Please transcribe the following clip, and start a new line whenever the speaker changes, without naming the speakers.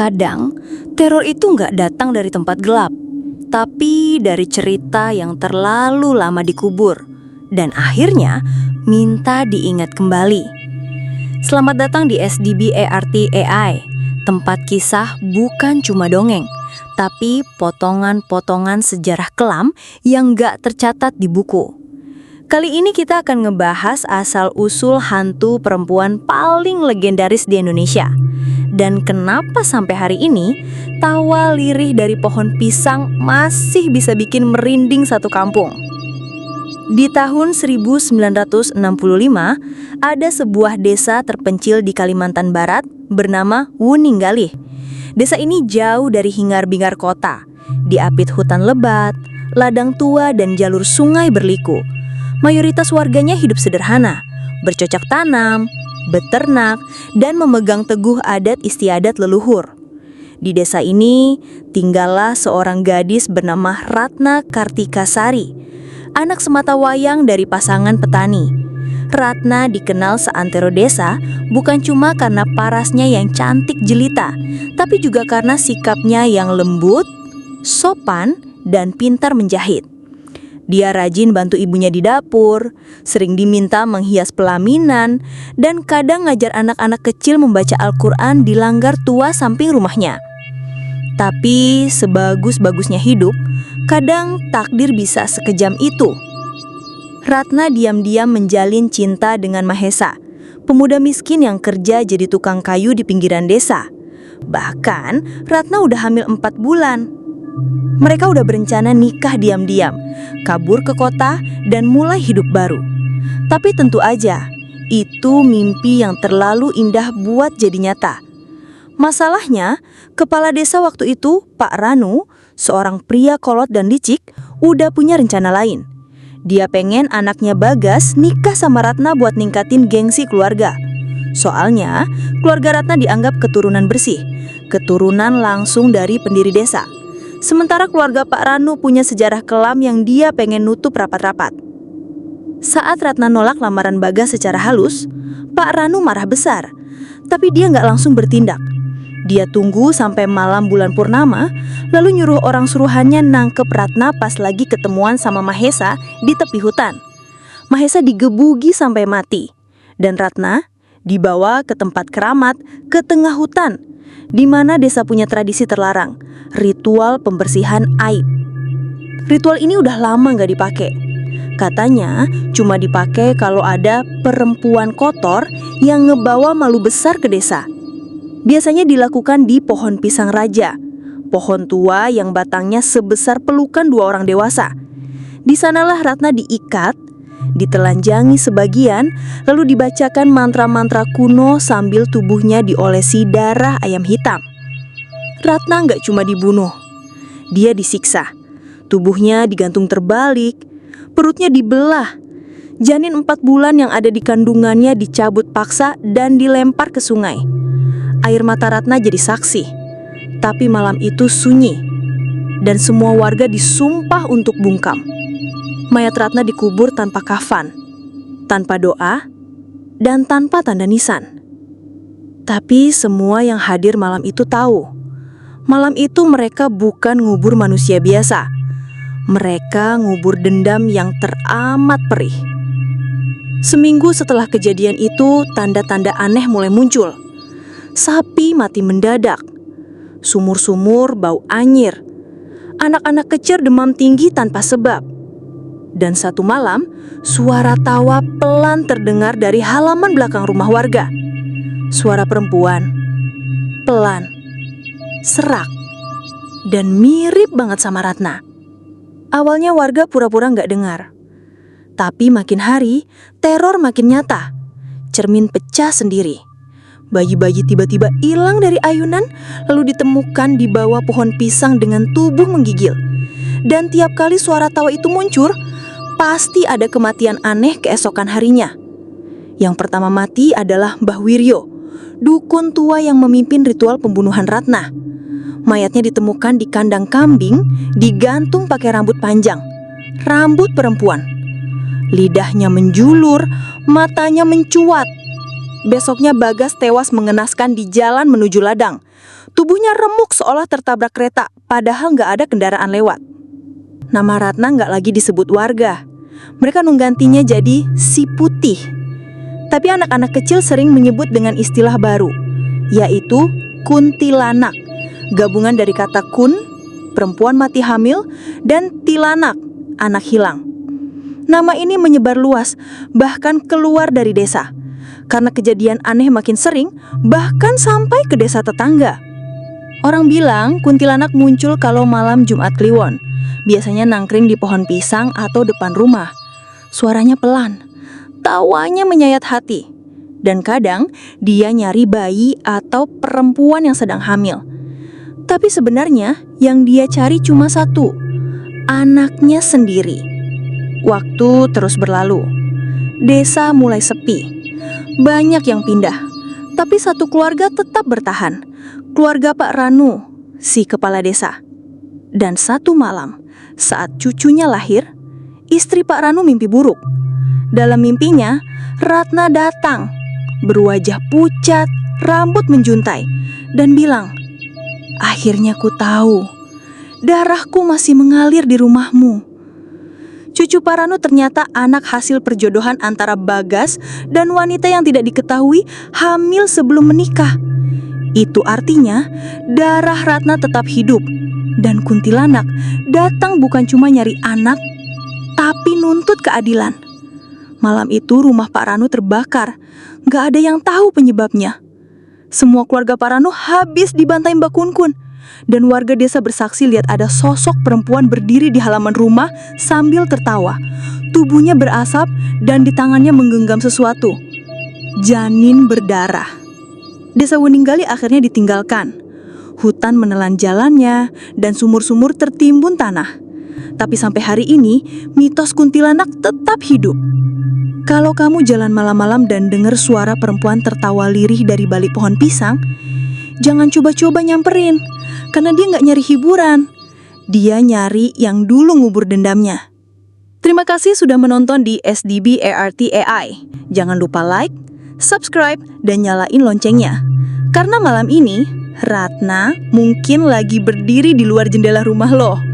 Kadang, teror itu nggak datang dari tempat gelap, tapi dari cerita yang terlalu lama dikubur, dan akhirnya minta diingat kembali. Selamat datang di SDB ART AI, tempat kisah bukan cuma dongeng, tapi potongan-potongan sejarah kelam yang nggak tercatat di buku. Kali ini kita akan ngebahas asal-usul hantu perempuan paling legendaris di Indonesia. Dan kenapa sampai hari ini tawa lirih dari pohon pisang masih bisa bikin merinding satu kampung. Di tahun 1965, ada sebuah desa terpencil di Kalimantan Barat bernama Wuninggalih. Desa ini jauh dari hingar-bingar kota, diapit hutan lebat, ladang tua dan jalur sungai berliku. Mayoritas warganya hidup sederhana, bercocok tanam, beternak, dan memegang teguh adat istiadat leluhur. Di desa ini tinggallah seorang gadis bernama Ratna Kartikasari, anak sematawayang dari pasangan petani. Ratna dikenal seantero desa bukan cuma karena parasnya yang cantik jelita, tapi juga karena sikapnya yang lembut, sopan, dan pintar menjahit. Dia rajin bantu ibunya di dapur, sering diminta menghias pelaminan, dan kadang ngajar anak-anak kecil membaca Al-Quran di langgar tua samping rumahnya. Tapi sebagus-bagusnya hidup, kadang takdir bisa sekejam itu. Ratna diam-diam menjalin cinta dengan Mahesa, pemuda miskin yang kerja jadi tukang kayu di pinggiran desa. Bahkan, Ratna udah hamil 4 bulan. Mereka udah berencana nikah diam-diam, kabur ke kota, dan mulai hidup baru. Tapi tentu aja, itu mimpi yang terlalu indah buat jadi nyata. Masalahnya, kepala desa waktu itu, Pak Ranu, seorang pria kolot dan licik, udah punya rencana lain. Dia pengen anaknya Bagas nikah sama Ratna buat ningkatin gengsi keluarga. Soalnya, keluarga Ratna dianggap keturunan bersih, keturunan langsung dari pendiri desa. Sementara keluarga Pak Ranu punya sejarah kelam yang dia pengen nutup rapat-rapat. Saat Ratna nolak lamaran Bagas secara halus, Pak Ranu marah besar. Tapi dia nggak langsung bertindak. Dia tunggu sampai malam bulan purnama, lalu nyuruh orang suruhannya nangkep Ratna pas lagi ketemuan sama Mahesa di tepi hutan. Mahesa digebuki sampai mati, dan Ratna dibawa ke tempat keramat ke tengah hutan, di mana desa punya tradisi terlarang, ritual pembersihan aib. Ritual ini udah lama nggak dipakai. Katanya cuma dipakai kalau ada perempuan kotor yang ngebawa malu besar ke desa. Biasanya dilakukan di pohon pisang raja, pohon tua yang batangnya sebesar pelukan 2 orang dewasa. Di sanalah Ratna diikat, ditelanjangi sebagian, lalu dibacakan mantra-mantra kuno sambil tubuhnya diolesi darah ayam hitam. Ratna nggak cuma dibunuh, dia disiksa. Tubuhnya digantung terbalik, perutnya dibelah. Janin 4 bulan yang ada di kandungannya dicabut paksa dan dilempar ke sungai. Air mata Ratna jadi saksi. Tapi malam itu sunyi, dan semua warga disumpah untuk bungkam. Mayat Ratna dikubur tanpa kafan, tanpa doa, dan tanpa tanda nisan. Tapi semua yang hadir malam itu tahu, malam itu mereka bukan ngubur manusia biasa. Mereka ngubur dendam yang teramat perih. Seminggu setelah kejadian itu, tanda-tanda aneh mulai muncul. Sapi mati mendadak, sumur-sumur bau anyir, anak-anak kecil demam tinggi tanpa sebab. Dan satu malam, suara tawa pelan terdengar dari halaman belakang rumah warga. Suara perempuan, pelan, serak, dan mirip banget sama Ratna. Awalnya warga pura-pura nggak dengar. Tapi makin hari, teror makin nyata. Cermin pecah sendiri. Bayi-bayi tiba-tiba hilang dari ayunan, lalu ditemukan di bawah pohon pisang dengan tubuh menggigil. Dan tiap kali suara tawa itu muncul, pasti ada kematian aneh keesokan harinya. Yang pertama mati adalah Mbah Wiryo, dukun tua yang memimpin ritual pembunuhan Ratna. Mayatnya ditemukan di kandang kambing, digantung pakai rambut panjang. Rambut perempuan. Lidahnya menjulur, matanya mencuat. Besoknya Bagas tewas mengenaskan di jalan menuju ladang. Tubuhnya remuk seolah tertabrak kereta, padahal nggak ada kendaraan lewat. Nama Ratna nggak lagi disebut warga. Mereka menggantinya jadi si Putih. Tapi anak-anak kecil sering menyebut dengan istilah baru, yaitu kuntilanak. Gabungan dari kata kun, perempuan mati hamil, dan tilanak, anak hilang. Nama ini menyebar luas, bahkan keluar dari desa. Karena kejadian aneh makin sering, bahkan sampai ke desa tetangga. Orang bilang kuntilanak muncul kalau malam Jumat Kliwon. Biasanya nangkring di pohon pisang atau depan rumah. Suaranya pelan, tawanya menyayat hati. Dan kadang dia nyari bayi atau perempuan yang sedang hamil. Tapi sebenarnya yang dia cari cuma satu, anaknya sendiri. Waktu terus berlalu. Desa mulai sepi. Banyak yang pindah. Tapi satu keluarga tetap bertahan. Keluarga Pak Ranu, si kepala desa. Dan satu malam, saat cucunya lahir, istri Pak Ranu mimpi buruk. Dalam mimpinya, Ratna datang, berwajah pucat, rambut menjuntai, dan bilang, "Akhirnya ku tahu, darahku masih mengalir di rumahmu." Cucu Pak Ranu ternyata anak hasil perjodohan antara Bagas dan wanita yang tidak diketahui hamil sebelum menikah. Itu artinya darah Ratna tetap hidup. Dan kuntilanak datang bukan cuma nyari anak, tapi nuntut keadilan. Malam itu rumah Pak Ranu terbakar. Gak ada yang tahu penyebabnya. Semua keluarga Pak Ranu habis dibantai Mbak Kunkun. Dan warga desa bersaksi lihat ada sosok perempuan berdiri di halaman rumah sambil tertawa. Tubuhnya berasap dan di tangannya menggenggam sesuatu. Janin berdarah. Desa Wuninggali akhirnya ditinggalkan. Hutan menelan jalannya dan sumur-sumur tertimbun tanah. Tapi sampai hari ini, mitos kuntilanak tetap hidup. Kalau kamu jalan malam-malam dan dengar suara perempuan tertawa lirih dari balik pohon pisang, jangan coba-coba nyamperin, karena dia nggak nyari hiburan. Dia nyari yang dulu ngubur dendamnya. Terima kasih sudah menonton di SDB ART AI. Jangan lupa like, subscribe, dan nyalain loncengnya. Karena malam ini, Ratna mungkin lagi berdiri di luar jendela rumah lo.